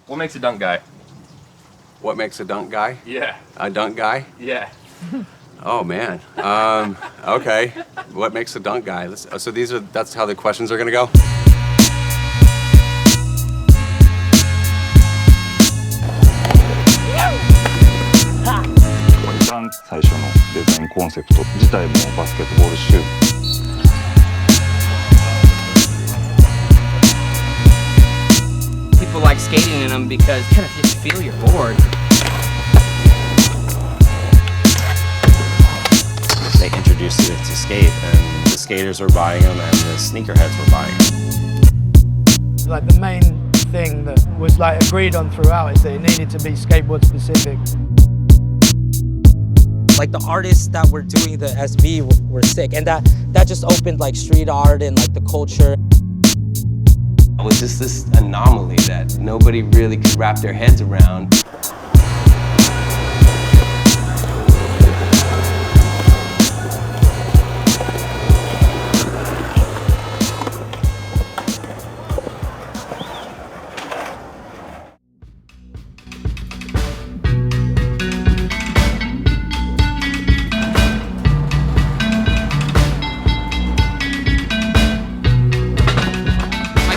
What makes a dunk guy? What makes a dunk guy? Yeah. A dunk guy? Yeah. Oh man. Okay. What makes a dunk guy? So that's how the questions are gonna go? 最初のデザインコンセプト自体もバスケットボールシューズ。People like skating in them because kind of just feel your board. They introduced it to skate, and the skaters were buying them, and the sneakerheads were buying them. Like the main thing that was like agreed on throughout is that it needed to be skateboard specific. Like the artists that were doing the SB were sick, and that just opened like street art and like the culture. It was just this anomaly that nobody really could wrap their heads around.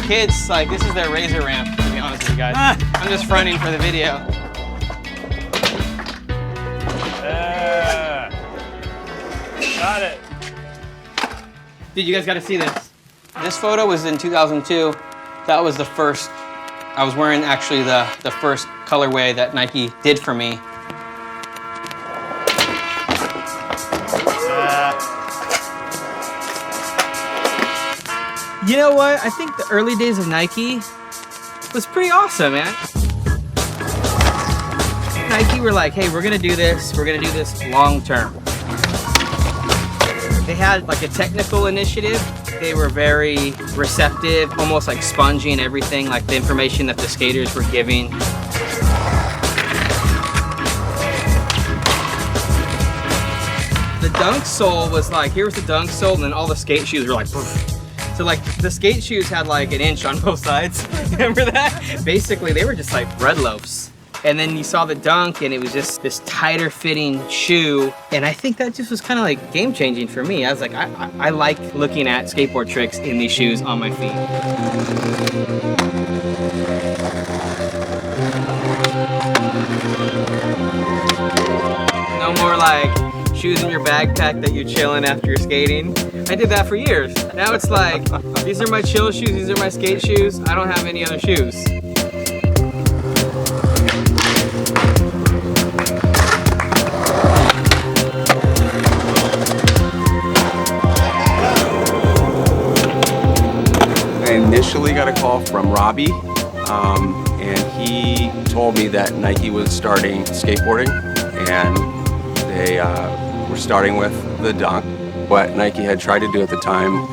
Kids, like, this is their razor ramp, to be honest with you guys. I'm just fronting for the video. Got it. Dude, you guys gotta see this. This photo was in 2002. That was the first, I was wearing actually the first colorway that Nike did for me. You know what? I think the early days of Nike was pretty awesome, man. Nike were like, hey, we're gonna do this long term. They had like a technical initiative. They were very receptive, almost like sponging everything, like the information that the skaters were giving. The dunk sole was like, here was the dunk sole, and then all the skate shoes were like, poof. So like the skate shoes had like an inch on both sides. Remember that? Basically, they were just like bread loaves. And then you saw the dunk and it was just this tighter fitting shoe. And I think that just was kind of like game changing for me. I was like, I like looking at skateboard tricks in these shoes on my feet. No more like shoes in your backpack that you're chilling after you're skating. I did that for years. Now it's like, these are my chill shoes, these are my skate shoes. I don't have any other shoes. I initially got a call from Robbie, and he told me that Nike was starting skateboarding, and they were starting with the dunk. What Nike had tried to do at the time,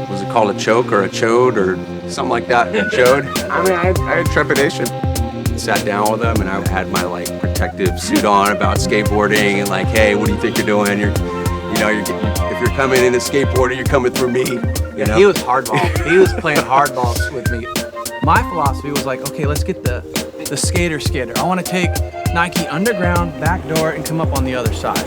was it called a choke or a chode or something like that? A chode? I mean, I had trepidation. Sat down with them and I had my like protective suit on about skateboarding and like, hey, what do you think you're doing? If you're coming into skateboarding, you're coming through me. You know? He was hardball. He was playing hardball with me. My philosophy was like, okay, let's get the skater. I want to take Nike underground, back door, and come up on the other side.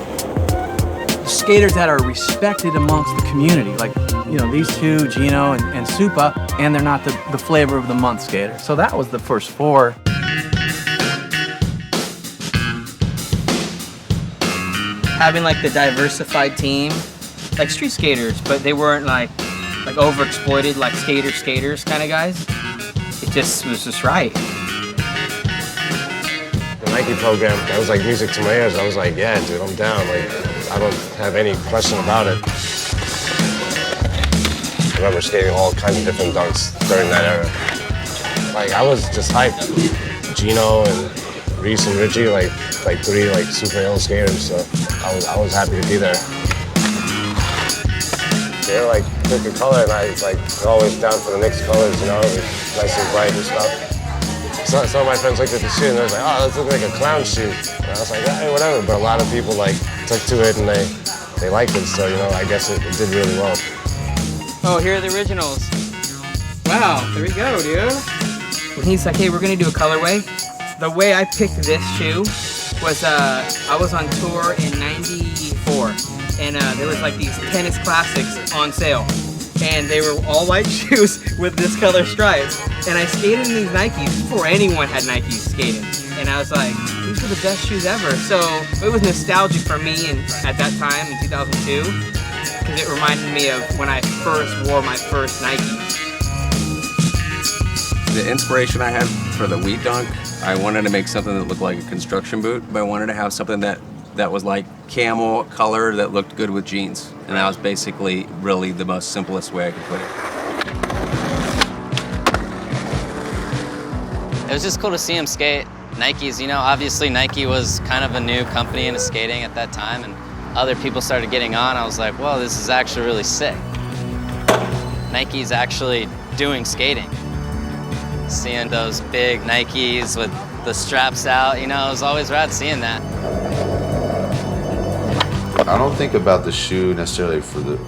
Skaters that are respected amongst the community, like, you know, these two, Gino and Supa, and they're not the flavor of the month skater. So that was the first four. Having like the diversified team, like street skaters, but they weren't like overexploited like skaters kind of guys. It just was just right. The Nike program, that was like music to my ears. I was like, yeah, dude, I'm down. Like, I don't have any question about it. I remember skating all kinds of different dunks during that era. Like, I was just hyped. Gino and Reese and Richie, like three like super young skaters, so I was happy to be there. They're like pick a color, and I like always down for the Knicks colors, you know, nice and bright and stuff. So, some of my friends looked at the shoe and they was like, oh, this looks like a clown shoe. And I was like, hey, whatever. But a lot of people like took to it and they liked it, so you know, I guess it did really well. Oh, here are the originals. Wow, there we go, dude. And he's like, hey, we're gonna do a colorway. The way I picked this shoe was, I was on tour in '94, and there was like these tennis classics on sale. And they were all white shoes with this color stripes. And I skated in these Nikes before anyone had Nikes skating. And I was like, these are the best shoes ever. So it was nostalgic for me at that time in 2002, because it reminded me of when I first wore my first Nikes. The inspiration I had for the Wheat Dunk, I wanted to make something that looked like a construction boot, but I wanted to have something that was like camel color that looked good with jeans. And that was basically really the most simplest way I could put it. It was just cool to see him skate. Nikes, you know, obviously Nike was kind of a new company into skating at that time, and other people started getting on. I was like, whoa, this is actually really sick. Nike's actually doing skating. Seeing those big Nikes with the straps out, you know, it was always rad seeing that. I don't think about the shoe necessarily for the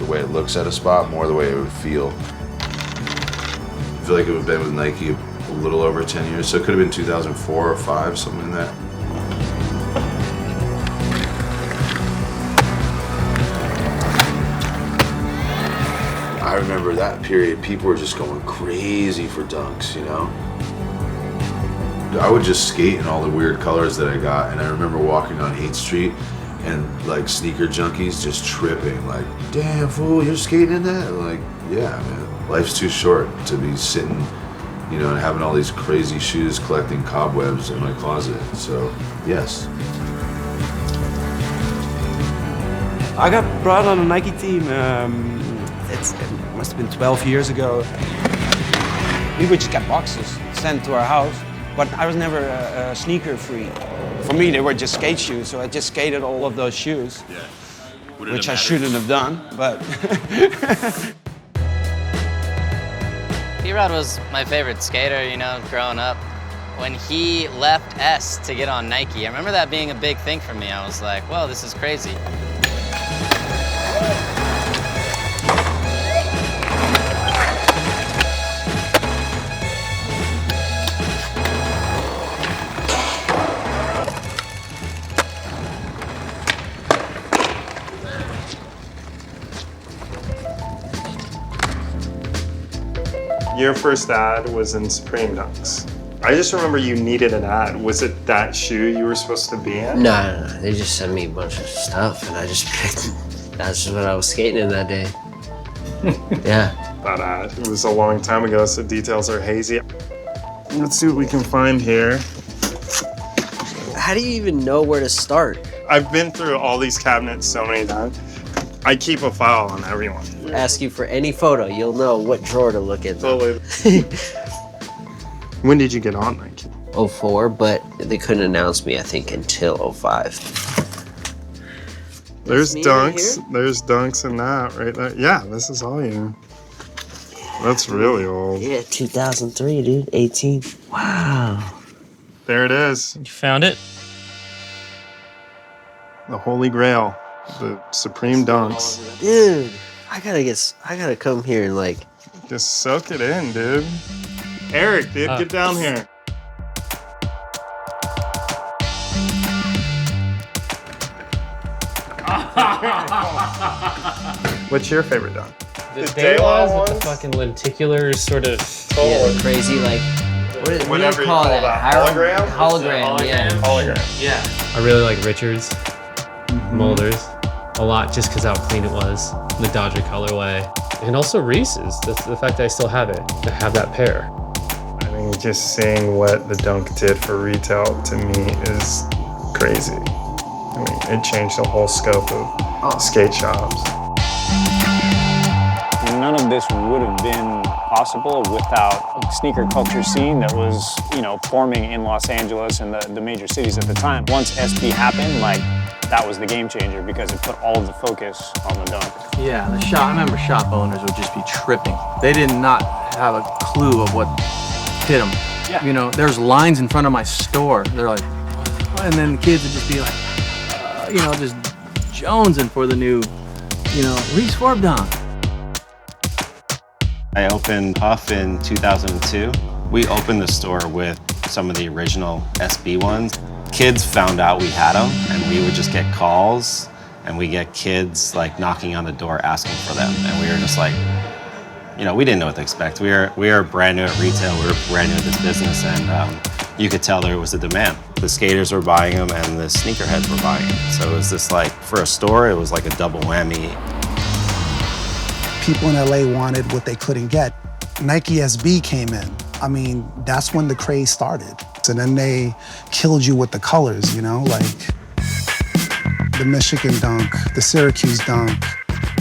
way it looks at a spot, more the way it would feel. I feel like it would have been with Nike a little over 10 years, so it could have been 2004 or 5, something like that. I remember that period, people were just going crazy for dunks, you know? I would just skate in all the weird colors that I got, and I remember walking on 8th Street and like sneaker junkies just tripping, like, damn fool, you're skating in that? And like, yeah, man, life's too short to be sitting, you know, and having all these crazy shoes collecting cobwebs in my closet, so yes. I got brought on a Nike team, it must have been 12 years ago. We would just get boxes sent to our house, but I was never a sneaker freak. For me, they were just skate shoes, so I just skated all of those shoes, which I shouldn't have done, but. P-Rod was my favorite skater, you know, growing up. When he left S to get on Nike, I remember that being a big thing for me. I was like, whoa, this is crazy. Your first ad was in Supreme Dunks. I just remember you needed an ad. Was it that shoe you were supposed to be in? No. They just sent me a bunch of stuff and I just picked. That's just what I was skating in that day. Yeah. That ad. It was a long time ago, so details are hazy. Let's see what we can find here. How do you even know where to start? I've been through all these cabinets so many times. I keep a file on everyone. Ask you for any photo, you'll know what drawer to look in. Totally. When did you get on Nike? 04, but they couldn't announce me, I think, until 05. There's Dunks. There's Dunks in that right there. Yeah, this is all you. That's really old. Yeah, 2003, dude. 18. Wow. There it is. You found it? The Holy Grail. The Supreme Dunks. Dude, I gotta come here and like... Just soak it in, dude. Eric, dude, get down here. What's your favorite dunk? The Daywalls with the fucking lenticular sort of... Yeah, the crazy, like... What do you call that? Hologram? Hologram, yeah. Hologram. Yeah. I really like Richards, Mulder's, a lot just because how clean it was, the Dodger colorway. And also Reese's, the fact that I still have it, to have that pair. I mean, just seeing what the dunk did for retail to me is crazy. I mean, it changed the whole scope of skate shops. None of this would have been possible without a sneaker culture scene that was, you know, forming in Los Angeles and the major cities at the time. Once SB happened, like, that was the game changer because it put all of the focus on the dunk. Yeah, I remember shop owners would just be tripping. They did not have a clue of what hit them. Yeah. You know, there's lines in front of my store. They're like, and then kids would just be like, you know, just jonesing for the new, you know, Reese Forb dunk. I opened Huff in 2002. We opened the store with some of the original SB ones. Kids found out we had them, and we would just get calls, and we get kids like knocking on the door asking for them, and we were just like, you know, we didn't know what to expect. We were brand new at retail, we were brand new at this business, and you could tell there was a demand. The skaters were buying them, and the sneakerheads were buying them. So it was just like, for a store, it was like a double whammy. People in LA wanted what they couldn't get. Nike SB came in. I mean, that's when the craze started. And then they killed you with the colors, you know, like the Michigan dunk, the Syracuse dunk,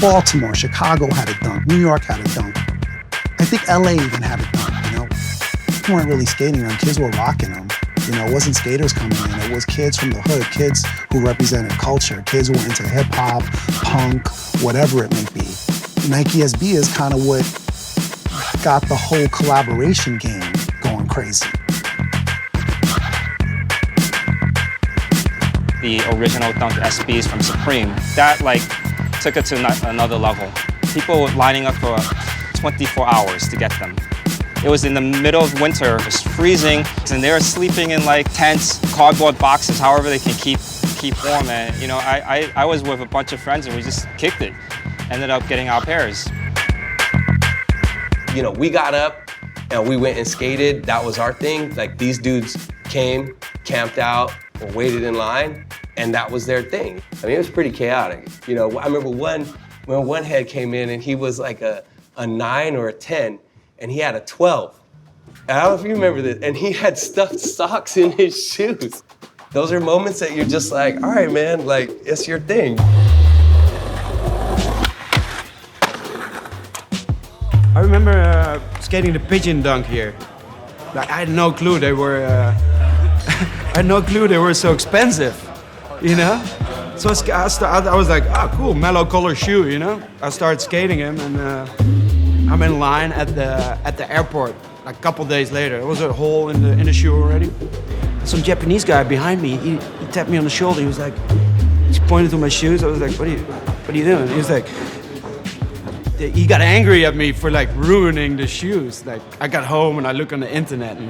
Baltimore, Chicago had a dunk, New York had a dunk. I think LA even had a dunk, you know. People weren't really skating them, kids were rocking them. You know, it wasn't skaters coming in, it was kids from the hood, kids who represented culture, kids who were into hip hop, punk, whatever it may be. Nike SB is kind of what got the whole collaboration game going crazy. The original Dunk SBs from Supreme, that like took it to another level. People were lining up for 24 hours to get them. It was in the middle of winter, it was freezing, and they were sleeping in like tents, cardboard boxes, however they can keep warm. And you know, I was with a bunch of friends and we just kicked it. Ended up getting our pairs. You know, we got up and we went and skated. That was our thing. Like, these dudes came, camped out, or waited in line, and that was their thing. I mean, it was pretty chaotic. You know, I remember when one head came in and he was like a 9 or a 10, and he had a 12. And I don't know if you remember this, and he had stuffed socks in his shoes. Those are moments that you're just like, all right, man, like, it's your thing. I remember skating the pigeon dunk here. Like, I had no clue they were. I had no clue they were so expensive, you know. So I was like, oh, cool, mellow color shoe, you know. I started skating him, and I'm in line at the airport. Like, a couple days later, there was a hole in the shoe already. Some Japanese guy behind me, he tapped me on the shoulder. He was like, he pointed to my shoes. I was like, what are you doing? He was like. He got angry at me for like ruining the shoes. Like, I got home and I looked on the internet and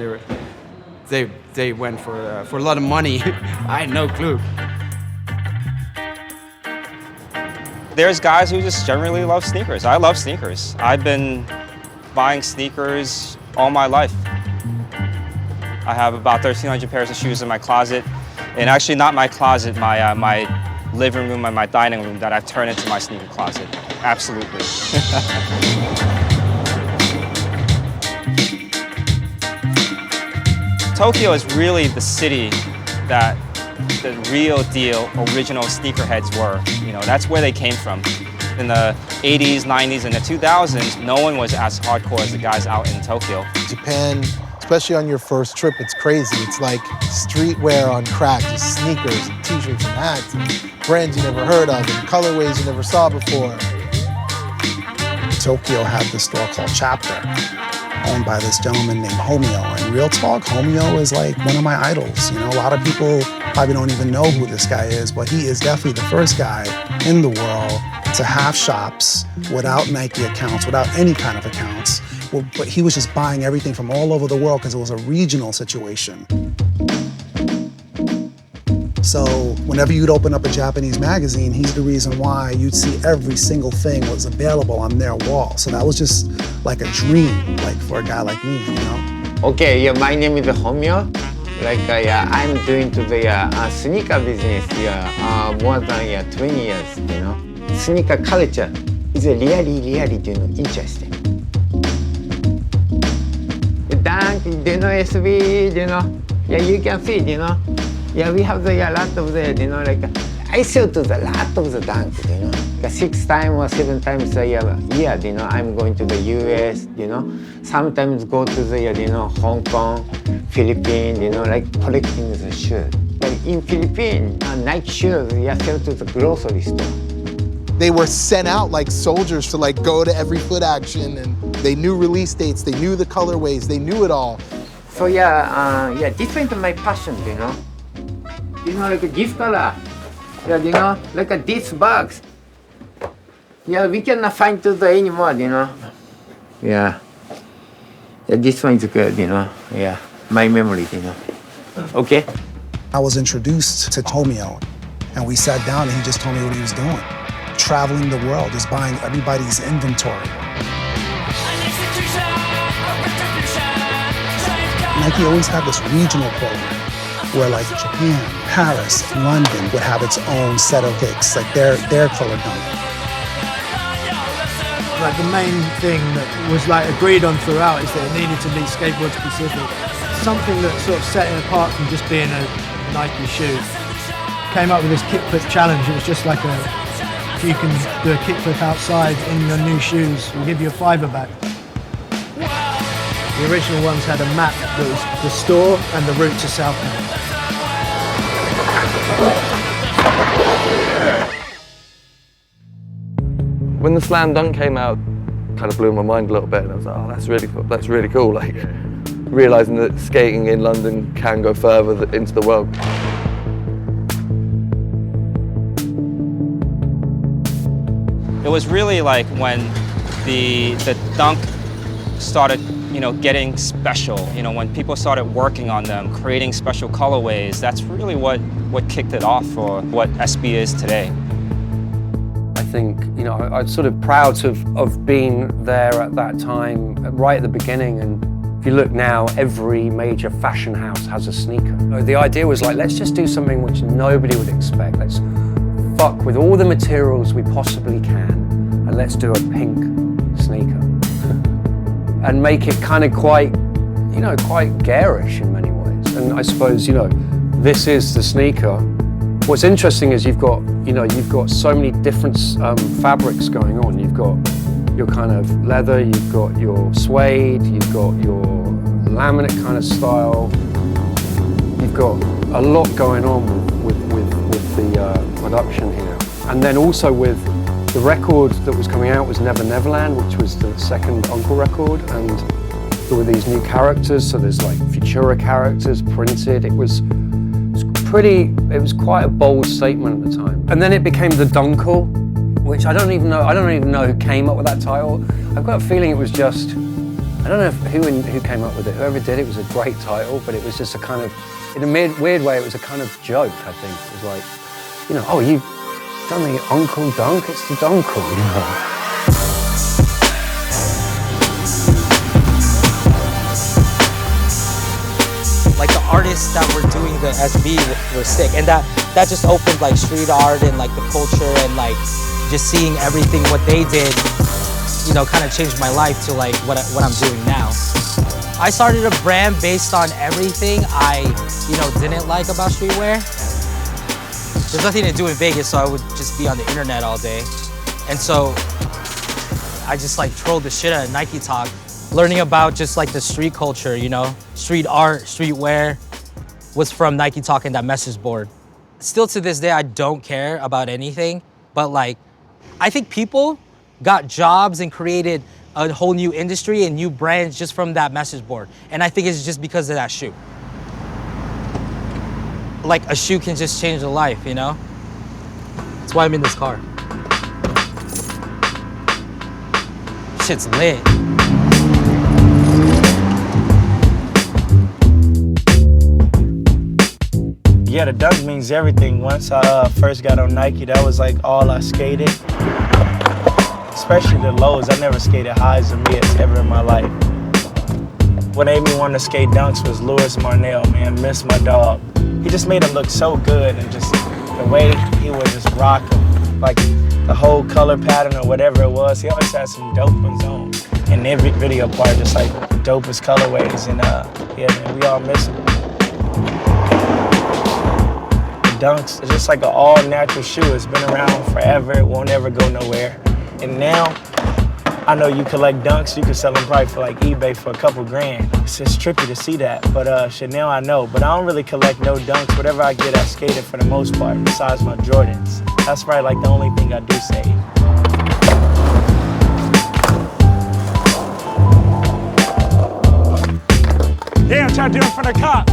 they went for a lot of money. I had no clue. There's guys who just generally love sneakers. I love sneakers. I've been buying sneakers all my life. I have about 1,300 pairs of shoes in my closet, and actually not my closet, my living room and my dining room that I've turned into my sneaker closet. Absolutely. Tokyo is really the city that the real deal original sneakerheads were. You know, that's where they came from. In the 80s, 90s, and the 2000s, no one was as hardcore as the guys out in Tokyo. Japan, especially on your first trip, it's crazy. It's like streetwear on crack, just sneakers and t-shirts and hats and brands you never heard of and colorways you never saw before. Tokyo had this store called Chapter, owned by this gentleman named Homio. And real talk, Homio is like one of my idols. You know, a lot of people probably don't even know who this guy is, but he is definitely the first guy in the world to have shops without Nike accounts, without any kind of accounts. But he was just buying everything from all over the world because it was a regional situation. So whenever you'd open up a Japanese magazine, he's the reason why you'd see every single thing was available on their wall. So that was just like a dream, like for a guy like me, you know? Okay, yeah, my name is Homyo. Like, I'm doing to the sneaker business more than 20 years, you know. Sneaker culture is really, interesting. The Dunk, you know, SB, you know, yeah, you can see, you know. Yeah, we have a lot of the, you know, like, I sell to the lot of the Dunk, you know. Like 6 times or 7 times a year, you know, I'm going to the US, you know. Sometimes go to the, you know, Hong Kong, Philippines, you know, like collecting the shoes. Like in Philippines, Nike shoes, sell to the grocery store. They were sent out like soldiers to like go to every foot action, and they knew release dates, they knew the colorways, they knew it all. So different my passion, you know. You know, like this color, you know, like this box. Yeah, we cannot find to the anymore, you know. Yeah. Yeah, this one's good, you know. Yeah, my memory, you know. Okay. I was introduced to Tomio, and we sat down and he just told me what he was doing. Traveling the world, just buying everybody's inventory. Nike always had this regional program where like Japan, Paris, London would have its own set of kicks, like their color dunk. Like the main thing that was like agreed on throughout is that it needed to be skateboard specific. Something that sort of set it apart from just being a Nike shoe. Came up with this kickflip challenge. It was just like if you can do a kickflip outside in your new shoes, we'll give you a $5 back. The original ones had a map that was the store and the route to Southend. When the slam dunk came out, kind of blew my mind a little bit, and I was like, oh, that's really cool. Like, realizing that skating in London can go further into the world. It was really like when the dunk started, getting special. When people started working on them, creating special colorways. That's really what kicked it off for what SB is today. I think, I'm sort of proud of being there at that time, right at the beginning. And if you look now, every major fashion house has a sneaker. The idea was like, let's just do something which nobody would expect. Let's fuck with all the materials we possibly can, and let's do a pink sneaker. And make it kind of quite garish in many ways. And I suppose, this is the sneaker. What's interesting is you've got so many different fabrics going on. You've got your kind of leather, you've got your suede, you've got your laminate kind of style. You've got a lot going on with the production here. And then also with the record that was coming out was Never Neverland, which was the second Uncle record, and there were these new characters. So there's like Futura characters printed. It was quite a bold statement at the time. And then it became the Dunkle, which I don't even know who came up with that title. I've got a feeling it was just, I don't know who came up with it. Whoever did it was a great title, but it was just a kind of, in a weird way, it was a kind of joke, I think. It was like, oh, you've done the Uncle Dunk, it's the Dunkle, Like the artists that were doing the SB were sick, and that just opened like street art and like the culture, and like just seeing everything what they did, kind of changed my life to like what I'm doing now. I started a brand based on everything I didn't like about streetwear. There's nothing to do in Vegas, so I would just be on the internet all day, and so I just like trolled the shit out of Nike Talk. Learning about just like the street culture, street art, streetwear was from Nike Talk and that message board. Still to this day, I don't care about anything, but like, I think people got jobs and created a whole new industry and new brands just from that message board. And I think it's just because of that shoe. Like a shoe can just change a life, That's why I'm in this car. Shit's lit. Yeah, the dunk means everything. Once I first got on Nike, that was like all I skated. Especially the lows. I never skated highs or mids ever in my life. What made me want to skate dunks was Louis Marnell, man. Miss my dog. He just made him look so good, and just the way he would just rock him. Like the whole color pattern or whatever it was. He always had some dope ones on. And every video part, just like the dopest colorways. And yeah, man, we all miss him. Dunks, it's just like an all-natural shoe. It's been around forever, it won't ever go nowhere. And now, I know you collect dunks, you can sell them probably for like eBay for a couple grand. It's just trippy to see that, but shit, now I know. But I don't really collect no dunks. Whatever I get, I skated for the most part, besides my Jordans. That's probably like the only thing I do save. Yeah, I'm trying to do it for the cops.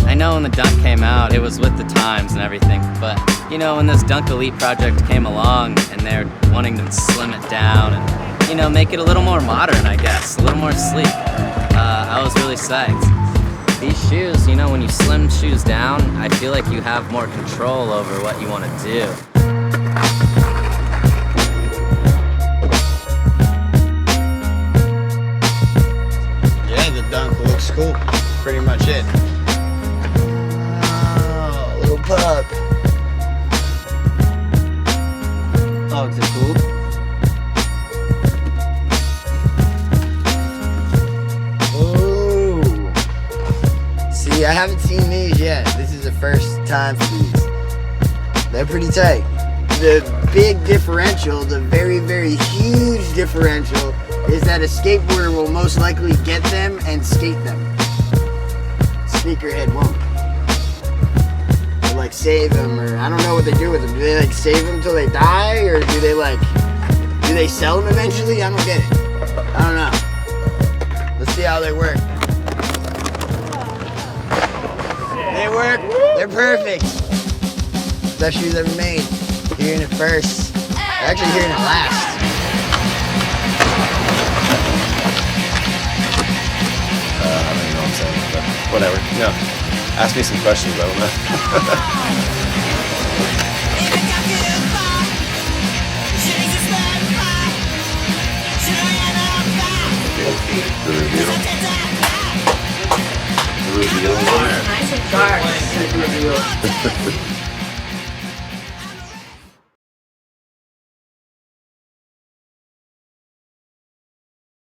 I know when the dunk came out, it was with the times and everything, but when this Dunk Elite project came along and they're wanting to slim it down and, you know, make it a little more modern, I guess, a little more sleek. I was really psyched. These shoes, you know, when you slim shoes down, I feel like you have more control over what you want to do. Yeah, the dunk looks cool. Pretty much it. Oh, little pup. Oh, is it cool? See, I haven't seen these yet. This is the first time for these. They're pretty tight. The big differential, the very, very huge differential, is that a skateboarder will most likely get them and skate them. Sneakerhead won't. Or like save them, or I don't know what they do with them. Do they like save them till they die, or do they sell them eventually? I don't get it. I don't know. Let's see how they work. They work. They're perfect. Best shoes ever made. Hearing it first. Actually hearing it last. I don't even know what I'm saying, but whatever. No. Ask me some questions, I don't know. The reveal. The reveal. Nice and dark.